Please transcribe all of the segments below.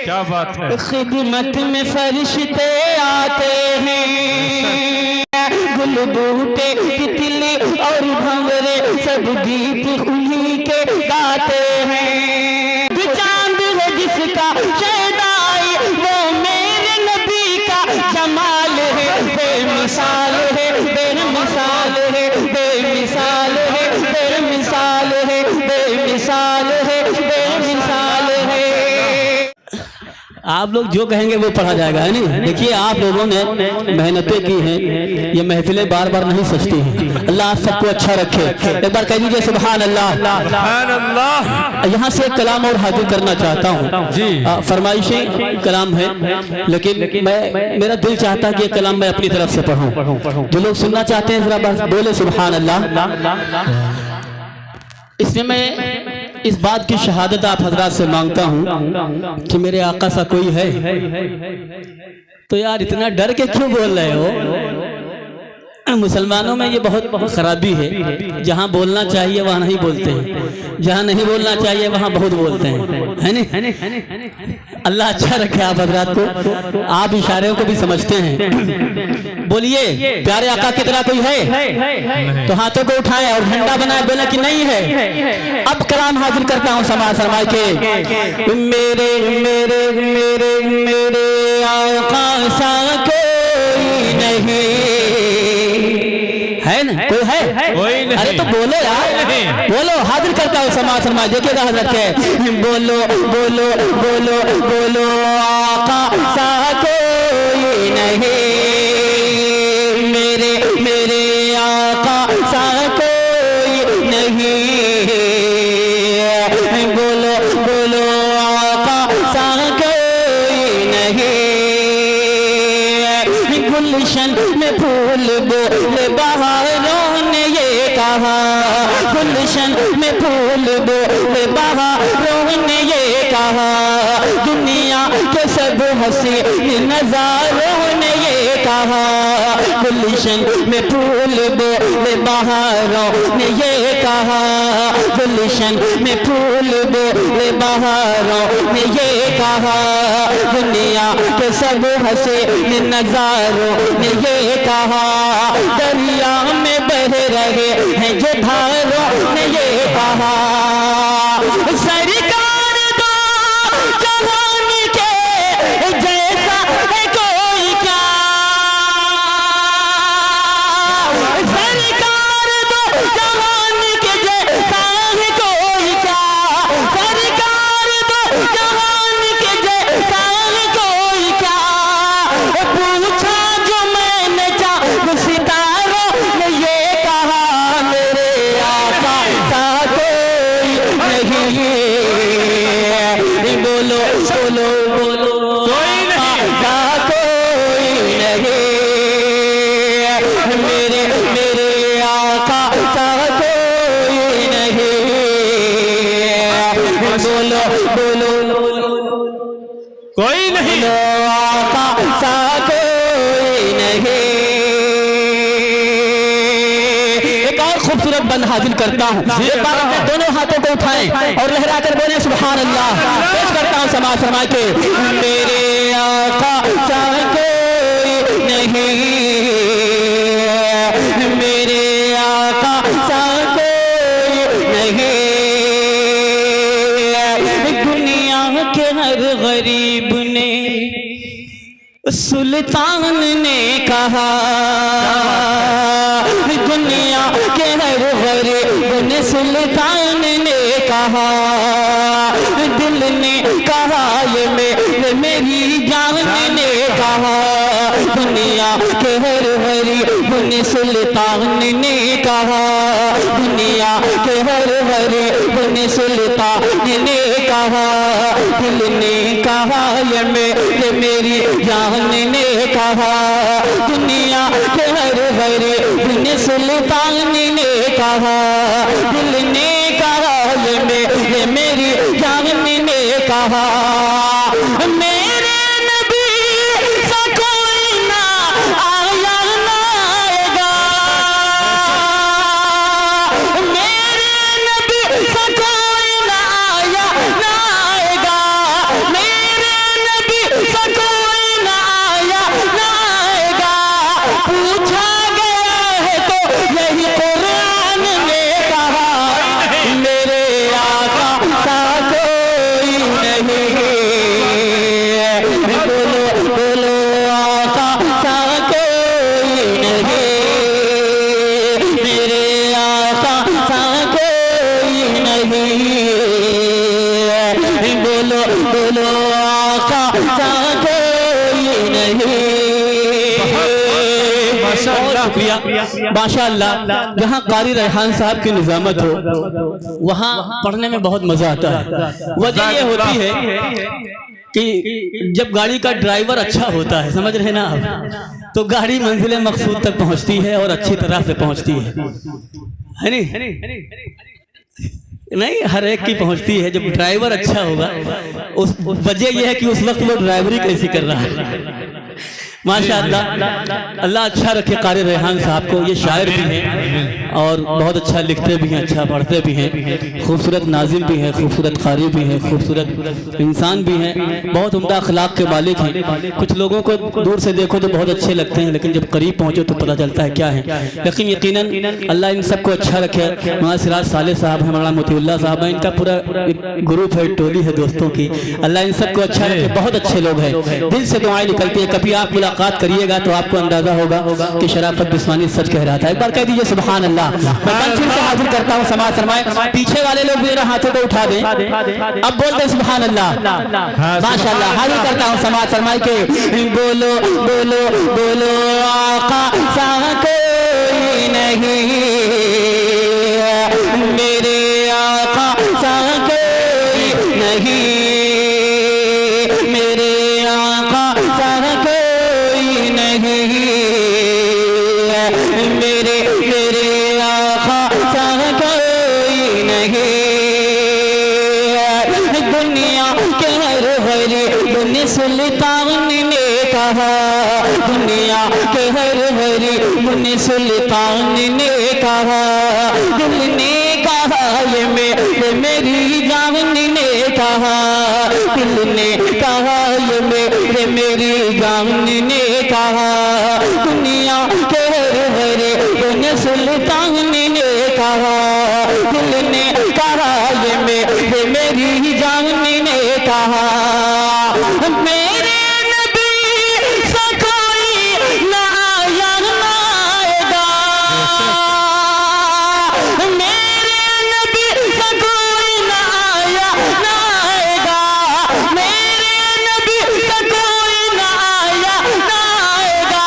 क्या बात है। खिदमत में फरिश्ते आते हैं, गुल बूटे तितली और भंवरे सब गीत उन्हीं के गाते हैं। चांद है जिसका शहदाई वो मेरे नबी का जमाल है, बेमिसाल है, बेमिसाल है, बेमिसाल है, बेमिसाल है, बेमिसाल है, बेमिसाल है। आप लोग जो कहेंगे वो पढ़ा जाएगा, है नहीं। देखिए आप लोगों ने मेहनतें की हैं, ये महफिलें बार बार नहीं सजती हैं। अल्लाह आप सबको अच्छा रखे। एक बार कह दीजिए सुभान अल्लाह। सुभान अल्लाह। यहाँ से एक कलाम और हाजिर करना चाहता हूँ जी। फरमाइशी कलाम है, लेकिन मेरा दिल चाहता है कि कलाम मैं अपनी तरफ से पढ़ूँ। जो लोग सुनना चाहते हैं जरा बस बोले सुभान अल्लाह। इसमें मैं इस बात की शहादत आप हजरात से मांगता हूँ कि मेरे आका सा कोई है। तो यार इतना डर के क्यों बोल रहे हो? मुसलमानों में ये बहुत खराबी है, जहाँ बोलना चाहिए वहाँ नहीं बोलते हैं, जहाँ नहीं बोलना चाहिए वहाँ बहुत बोलते हैं, है नहीं। अल्लाह अच्छा रखे आप हजरात को, आप इशारों को भी समझते हैं। बोलिए प्यारे आका की तरह कोई है तो हाथों को उठाएं और झंडा बनाए, बोले कि नहीं है। अब कलाम हाजिर करता हूँ समाज फरमाए के मेरे मेरे मेरे मेरे आका सा कोई नहीं है ना, कोई है? कोई नहीं। अरे तो बोलो यार, बोलो। हाजिर करता हूँ समाज फरमाए, देखिएगा हजरत के बोलो बोलो बोलो बोलो आका सा कोई नहीं, मेरे मेरे आका सा कोई नहीं, बोलो बोलो आका सा कोई नहीं। गुलशन में फूल बोले बहारों ने ये कहा, गुलशन में फूल बोले बहारों ने ये कहा, दुनिया के सब हसीन नजारों ने ये कहा, गुलशन में फूल बोले बहारों ने ये कहा, गुलशन में फूल बोले बहारों ने ये कहा, दुनिया के सब हसीन नजारों ने ये कहा, दरिया में बह रहे हैं जो धारों ने ये कहा, सरकार दो जहान के जैसा है कोई क्या, सरकार दो जहान के जैसा है कोई क्या, सरकार दो जहान के जैसा है कोई क्या, पूछा जो मैंने चाँद सितारों ने ये कहा, मेरे आका सा कोई नहीं, बोलो बोलो बोलो कोई नहीं। सा कोई नहीं, मेरे मेरे आका सा कोई नहीं, बोलो बोलो कोई नहीं। बोलो आका सा कोई नहीं। एक और खूबसूरत बंद हाजिर करता हूँ, एक बार अपने दोनों हाथों को उठाएं और लहरा कर बोले सुभान अल्लाह। पेश करता हूँ समाज फरमाए के मेरे आका सा कोई नहीं, मेरे आका सा कोई नहीं, दुनिया के हर गरीब ने सुल्तान ने कहा, दुनिया के हर गरीब ने सुल्तान ने कहा, दिल ने कहा ये मेरी जान ने कहा, दुनिया के हर गरीब ने सुल्तान ने कहा, दुनिया के हर गरीब ने सुल्तान ने कहा, दिल ने कहा ये मेरी जान ने कहा, दुनिया के हर गरीब ने सुल्तान ने कहा, दिल ने कहा ये मेरी जान ने कहा, मेरे नबी सा कोई ना आया ना आएगा, मेरे नबी सा कोई ना आया ना आएगा, मेरे आका सा कोई नहीं। शुक्रिया माशाअल्लाह। जहाँ कारी रेहान साहब की निजामत हो वहाँ पढ़ने में बहुत मजा आता है। वजह ये होती है कि जब गाड़ी का ड्राइवर अच्छा होता है, समझ रहे ना आप, तो गाड़ी मंजिल मकसूद तक पहुँचती है और अच्छी तरह से पहुँचती है नहीं हर एक की पहुँचती है। जब ड्राइवर अच्छा होगा, उस वजह यह है कि उस वक्त वो ड्राइवरी कैसी कर रहा है। माशाअल्लाह, अल्लाह अच्छा रखे कारी रेहान साहब को। ये शायर भी हैं और बहुत अच्छा लिखते भी हैं, अच्छा पढ़ते भी हैं, खूबसूरत नाज़िम भी हैं, खूबसूरत कारी भी हैं, खूबसूरत इंसान भी हैं, बहुत उम्दा अखलाक के मालिक हैं। कुछ लोगों को दूर से देखो तो बहुत अच्छे लगते हैं, लेकिन जब करीब पहुँचो तो पता चलता है क्या है। लेकिन यकीनन अल्लाह इन सबको अच्छा रखे। मौलाना सिराज साले साहब हैं, मौलाना मोतीउल्लाह साहब हैं, इनका पूरा ग्रुप है, टोली है दोस्तों की। अल्लाह इन सबको अच्छा रखे, बहुत अच्छे लोग हैं, दिल से दुआएं निकलती है। कभी आप मुलाकात करिएगा तो आपको अंदाजा होगा कि शराफत बिस्वानी सच कह रहा था। एक बार कह दीजिए सुभान अल्लाह। मैं मंच से हाजिर करता हूँ समाज सरमाए, पीछे वाले लोग भी हाथों को उठा दें, अब बोल दे सुभान अल्लाह माशाअल्लाह। हाजिर करता हूँ समाज सरमाए के, बोलो बोलो बोलो आका सा कोई नहीं, मेरे आका सा कोई नहीं, मेरे आका सा कोई नहीं, मेरे मेरे आका सा कोई नहीं। दुनिया के हर हरी दुनिया सुल्तान ने कहा, दुनिया के हर हरी दुनिया सुल्तान ने कहा, दिल ने कहा ये मेरी जान ने कहा, दिल ने कहा ये मेरी जान ने कहा, दुनिया के हर हरे दुनिया सुल्तान ने कहा, दिल ने कहा ये मेरी जान ने कहा। मेरे नबी सा कोई ना आया ना आएगा, मेरे नबी सा कोई ना आया ना आएगा, मेरे नबी सा कोई ना आया ना आएगा।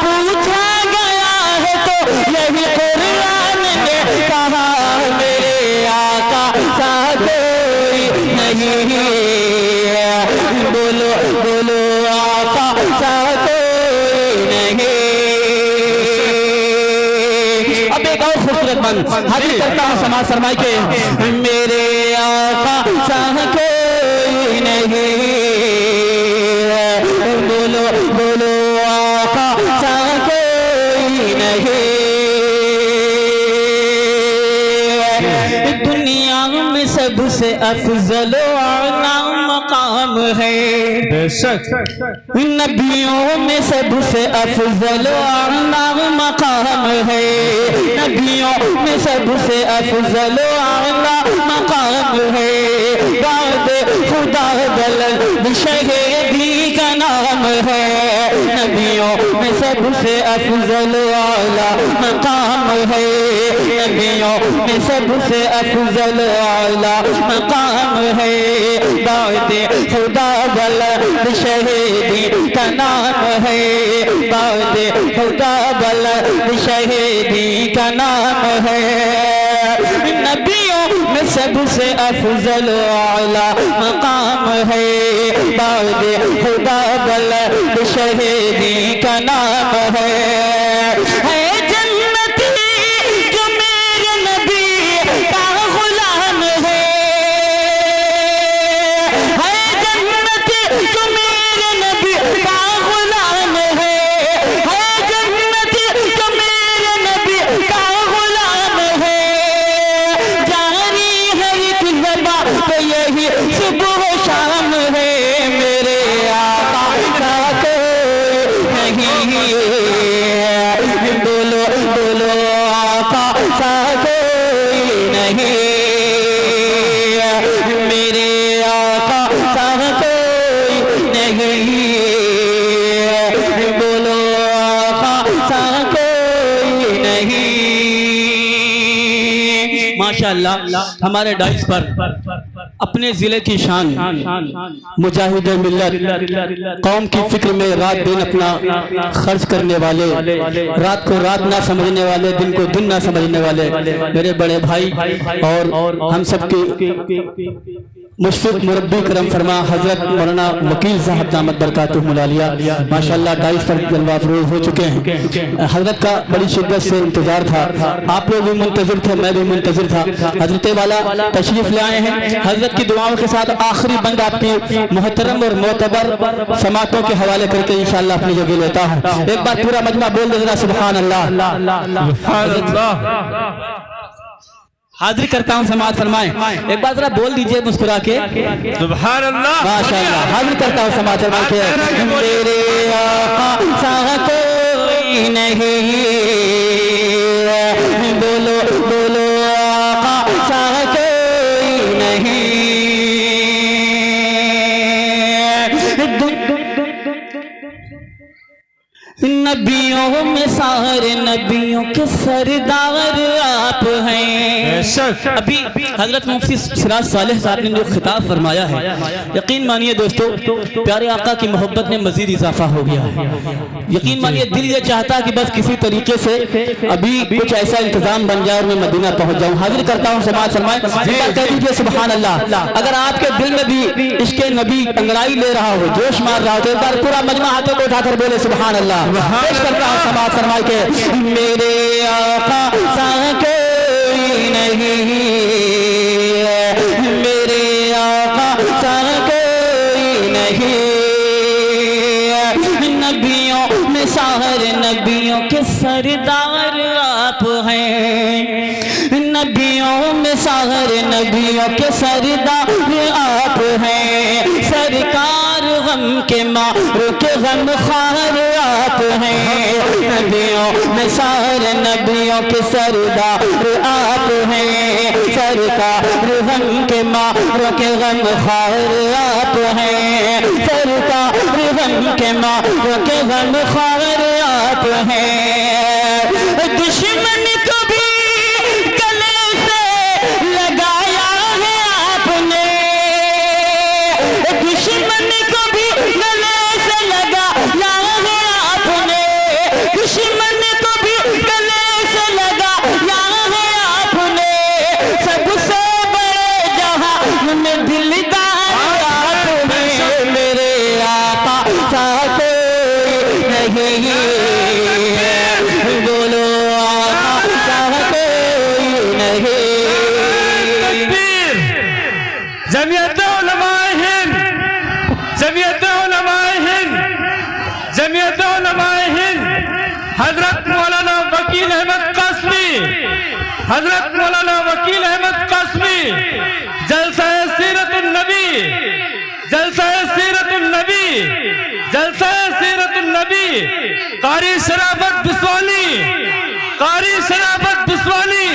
पूछा गया है तो यही कुरान ने कहा, मेरे आका सा कोई नहीं, बोलो बोलो आका सा कोई नहीं। अब एक और खूबसूरत बंद हाजिर करता हूँ समाज सरमाई के, मेरे आका सा कोई नहीं, बोलो बोलो आका सा कोई नहीं। दुनिया में सबसे अफजल आला मकाम है, बेशक नबियों में सबसे अफजल आला मकाम है, नबियों में सबसे अफजल आला मकाम है। बाद खुदा बुलंद शहीदी का नाम है, नबियों में सबसे अफजल आला मकाम है, नबियों में सबसे अफजल आला मकाम है। बाद खुदा बुलंद शहीदी का नाम है, बाद खुदा बुलंद शहीदी का नाम है। नबियों में सबसे अफजल आला मकाम है, बाद खुदा बुलंद शहीदी का नाम है। जन्नती जो मेरे नबी का गुलाम है, जन्नती जो मेरे नबी का गुलाम है, जन्नती जो मेरे नबी का गुलाम है। जारी है एक ज़बान पे यही सुबह शाम है, मेरे आका का कोई नहीं, बोलो बोलो आका सा कोई नहीं, मेरे आका सा कोई नहीं, बोलो आका सा कोई नहीं। माशाअल्लाह हमारे डाइस पर अपने जिले की शान मुजाहिद मिल्लत, कौम की फिक्र में रात दिन अपना खर्च करने वाले, रात को रात ना समझने वाले, दिन को दिन ना समझने वाले मेरे बड़े भाई और हम सबके मुशफ़िक़ मुरब्बी करम फरमा हज़रत मौलाना वकील साहब दामत बरकातुहुल आलिया माशाअल्लाह 22 पर जलवा अफरोज़ हो चुके हैं। हज़रत का बड़ी शिद्दत से इंतज़ार था, आप लोग भी मुंतज़िर थे, मैं भी मुंतज़िर था। हज़रत वाला तशरीफ़ ले आए हैं। हज़रत की दुआओं के साथ आखिरी बंद आपकी मोहतरम और मोतबर समातों के हवाले करके इंशाअल्लाह अपनी जगह लेता हूँ। एक बार पूरा मजमा बोल दे जरा सुभान अल्लाह। हाजिर करता हूँ, समाज फरमाएं। एक बार जरा बोल दीजिए मुस्कुरा के सुभान अल्लाह। माशाअल्लाह। हाजिर करता हूँ समाज फरमा के मेरे आका सा कोई नहीं, बोलो बोलो आका सा कोई नहीं। नबियों में सारे नबियों के सरदार आप हैं। अभी हजरत मुफ्ती सिराज सालेह साहब ने जो खिताब फरमाया है, यकीन मानिए दोस्तों, प्यारे आका की मोहब्बत में मजीद इजाफा हो गया है। यकीन मानिए दिल ये चाहता कि बस किसी तरीके से अभी कुछ ऐसा इंतजाम बन जाए और मैं मदीना पहुंच जाऊं। हाजिर करता हूं समाज फरमाए, कह दीजिए सुभान अल्लाह। अगर आपके दिल में भी इसके नबी अंगड़ाई ले रहा हो, जोश मार रहा हो, तो एक बार पूरा मजमा हाथों को उठाकर बोले सुभान अल्लाह। पेश करता हूं समाज फरमाए के मेरे आका सा कोई नहीं, मेरे आका सा कोई नहीं। नबियों में सारे नबियों के सरदार आप हैं, नबियों में सारे नबियों के सरदार आप हैं। सरकार गम के मारो के गम खार आप हैं। नबियों में सारे नबियों के सरदार आप हैं। सरकार गम के मारो के गम खार आप हैं। सरकार गम के मारो के गम खार आप हैं। दुश्मन को भी गले से लगाया है आपने, दुश्मन को भी गले से लगाया है आपने, दुश्मन को भी गले से लगाया है आपने। सबसे बड़े जहां में दिलदार आप हैं। मेरे आका सा कोई नहीं, बोलो आका सा कोई नहीं। जमीयत उलमाए हिंद, जमीयत उलमाए हिंद, जमीयत उलमाए हिंद, हजरत मौलाना वकील अहमद कासमी, हजरत मौलाना वकील अहमद कासमी, जलसा सीरतुन नबी, जलसा सीरतुन नबी, जलसा सीरतुन नबी, कारी शराफत बिस्वानी, कारी शराफत बिस्वानी,